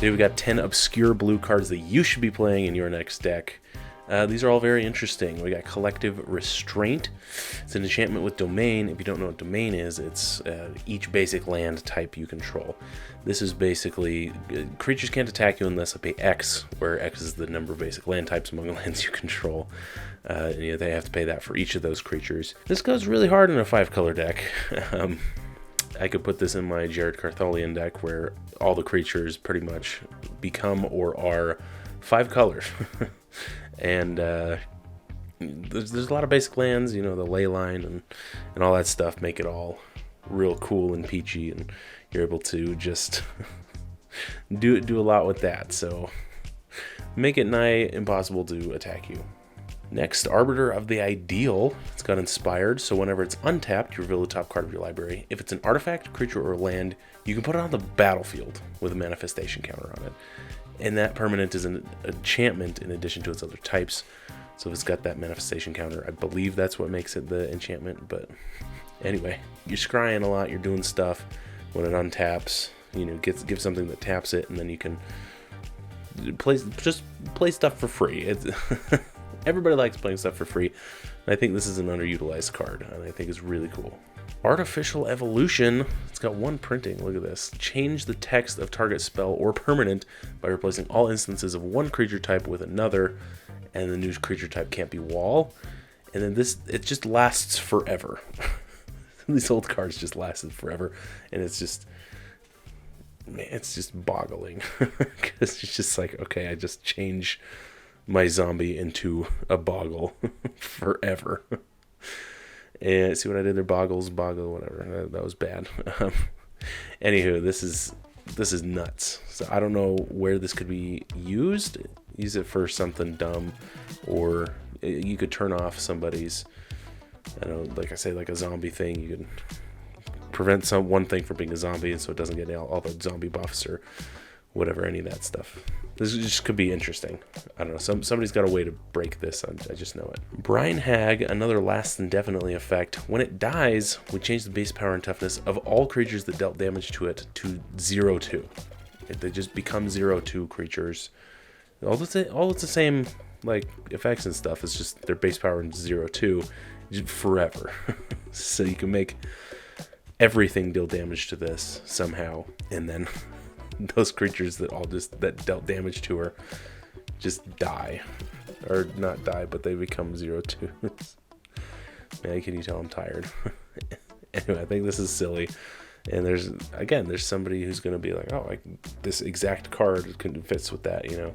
Today we got 10 obscure blue cards that you should be playing in your next deck. These are all very interesting. We got Collective Restraint. It's an enchantment with domain. If you don't know what domain is, it's each basic land type you control. This is basically, creatures can't attack you unless they pay X, where X is the number of basic land types among the lands you control. And they have to pay that for each of those creatures. This goes really hard in a 5-color deck. I could put this in my Jared Cartholian deck, where all the creatures pretty much become or are 5 colors. And there's a lot of basic lands, you know, the ley line and all that stuff make it all real cool and peachy, and you're able to just do a lot with that. So make it nigh impossible to attack you. Next, Arbiter of the Ideal. It's got Inspired, so whenever it's untapped, you reveal the top card of your library. If it's an artifact, creature, or land, you can put it on the battlefield with a manifestation counter on it. And that permanent is an enchantment in addition to its other types. So if it's got that manifestation counter, I believe that's what makes it the enchantment. But anyway, you're scrying a lot, you're doing stuff. When it untaps, you know, give something that taps it, and then you can play stuff for free. Everybody likes playing stuff for free. And I think this is an underutilized card, and I think it's really cool. Artificial Evolution. It's got 1 printing. Look at this. Change the text of target spell or permanent by replacing all instances of one creature type with another, and the new creature type can't be wall. And then it just lasts forever. These old cards just lasted forever, and it's just boggling. Because it's just like, okay, I just change my zombie into a boggle forever. And see what I did there? Boggle, whatever. That was bad. Anywho, this is nuts. So I don't know where this could be used. Use it for something dumb, or you could turn off somebody's, I don't know, like I say, like a zombie thing. You can prevent one thing from being a zombie, and so it doesn't get all the zombie buffs or whatever, any of that stuff. This just could be interesting. I don't know. Somebody's got a way to break this. I just know it. Brine Hag, another lasts indefinitely effect. When it dies, we change the base power and toughness of all creatures that dealt damage to it to 0-2. They just become 0-2 creatures. All it's the same, like, effects and stuff. It's just their base power is 0-2 forever. So you can make everything deal damage to this somehow, and then those creatures that dealt damage to her just die, or not die, but they become 0-2. Man, can you tell I'm tired? Anyway, I think this is silly, and there's somebody who's going to be like, oh, this exact card fits with that, you know.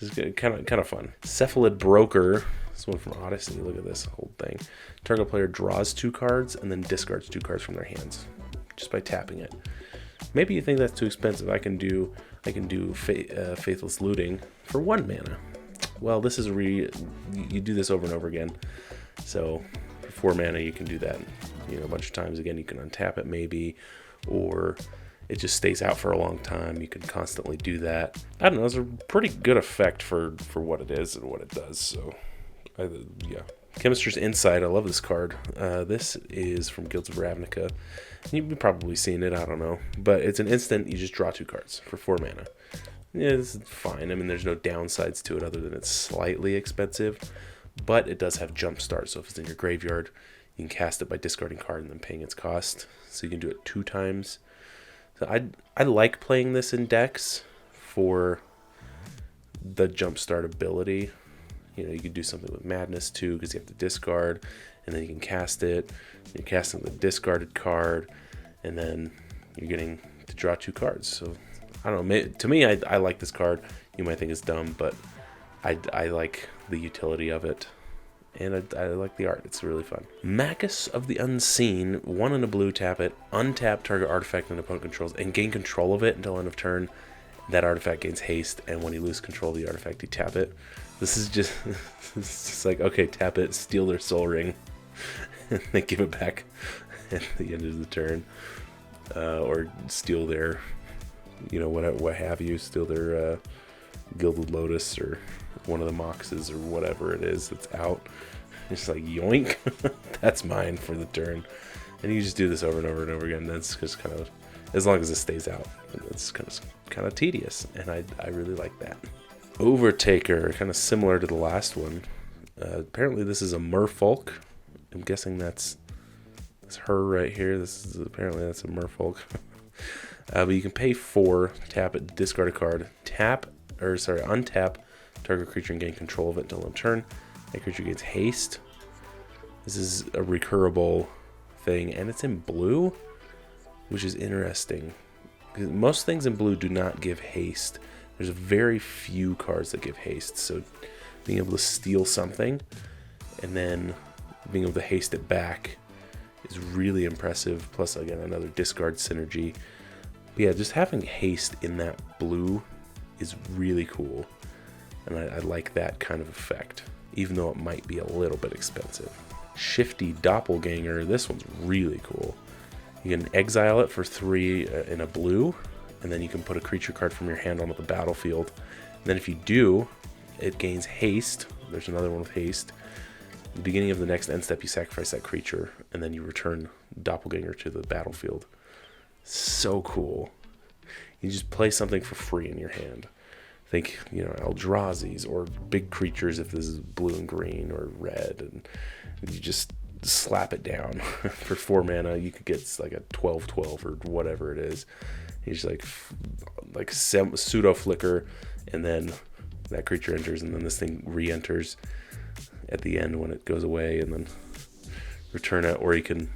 This is kind of fun. Cephalid Broker. This one from Odyssey. Look at this whole thing. Target player draws 2 cards and then discards 2 cards from their hands just by tapping it. Maybe you think that's too expensive. I can do Faithless Looting for 1 mana. Well, this is you do this over and over again. So for 4 mana, you can do that, you know, a bunch of times. Again, you can untap it maybe, or it just stays out for a long time. You can constantly do that. I don't know. It's a pretty good effect for what it is and what it does. So, yeah. Chemist's Insight. I love this card. This is from Guilds of Ravnica. You've probably seen it, I don't know. But it's an instant, you just draw 2 cards for 4 mana. Yeah, this is fine. I mean, there's no downsides to it other than it's slightly expensive. But it does have Jumpstart, so if it's in your graveyard, you can cast it by discarding a card and then paying its cost. So you can do it 2 times. So I like playing this in decks for the Jumpstart ability. You know, you could do something with Madness too, because you have to discard, and then you can cast it. You're casting the discarded card, and then you're getting to draw 2 cards. So, I don't know. To me, I like this card. You might think it's dumb, but I like the utility of it, and I like the art. It's really fun. Magus of the Unseen. 1 and a blue, tap it. Untap target artifact an opponent controls, and gain control of it until end of turn. That artifact gains haste, and when you lose control of the artifact, you tap it. This is just, it's just like, okay, tap it, steal their soul ring, and then give it back at the end of the turn. Or steal their, you know, what have you, steal their Gilded Lotus or one of the Moxes or whatever it is that's out. It's like, yoink, that's mine for the turn. And you just do this over and over and over again. That's just kind of as long as it stays out. It's kind of tedious, and I really like that. Overtaker, kind of similar to the last one. Apparently this is a merfolk. I'm guessing that's her right here. Apparently that's a merfolk. But you can pay 4, tap it, discard a card, untap target creature and gain control of it until end turn. That creature gets haste. This is a recurable thing, and it's in blue, which is interesting. Most things in blue do not give haste. There's very few cards that give haste, so being able to steal something and then being able to haste it back is really impressive. Plus, again, another discard synergy. But yeah, just having haste in that blue is really cool, and I like that kind of effect, even though it might be a little bit expensive. Shifty Doppelganger, this one's really cool. You can exile it for 3 in a blue, and then you can put a creature card from your hand onto the battlefield. And then if you do, it gains haste. There's another one with haste. At the beginning of the next end step, you sacrifice that creature, and then you return Doppelganger to the battlefield. So cool. You just play something for free in your hand. Think, Eldrazi's or big creatures if this is blue and green or red, and you just slap it down. For 4 mana, you could get like a 12/12 or whatever it is. You just like pseudo flicker, and then that creature enters, and then this thing re-enters at the end when it goes away, and then return it. Or you can,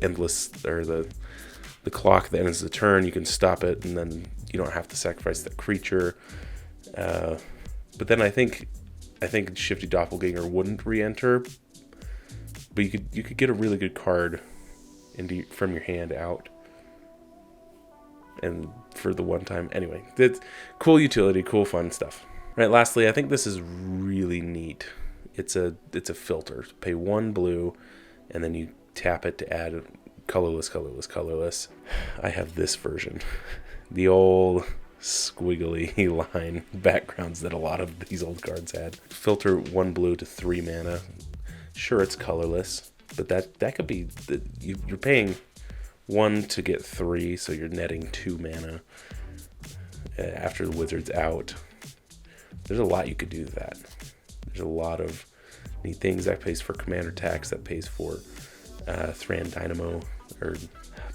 endless, or the clock that ends the turn, you can stop it, and then you don't have to sacrifice that creature. But then I think Shifty Doppelganger wouldn't re-enter, but you could get a really good card from your hand out, and for the one time. Anyway, it's cool utility, cool fun stuff. Right, lastly, I think this is really neat. It's a filter. Pay 1 blue, and then you tap it to add colorless. I have this version. The old squiggly line backgrounds that a lot of these old cards had. Filter 1 blue to 3 mana. Sure, it's colorless, but that could be you're paying 1 to get 3, so you're netting 2 mana after the wizard's out. There's a lot you could do with that. There's a lot of neat things. That pays for commander tax, that pays for Thran Dynamo or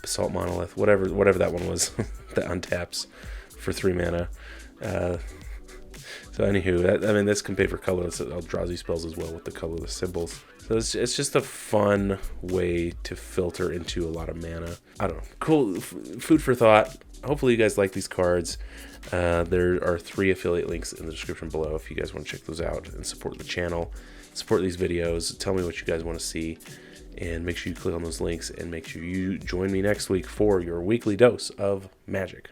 Basalt Monolith, whatever that one was that untaps for 3 mana. So anywho, this can pay for colorless Eldrazi spells as well with the colorless symbols. So it's just a fun way to filter into a lot of mana. I don't know. Cool food for thought. Hopefully you guys like these cards. There are 3 affiliate links in the description below if you guys want to check those out and support the channel, support these videos, tell me what you guys want to see, and make sure you click on those links, and make sure you join me next week for your weekly dose of magic.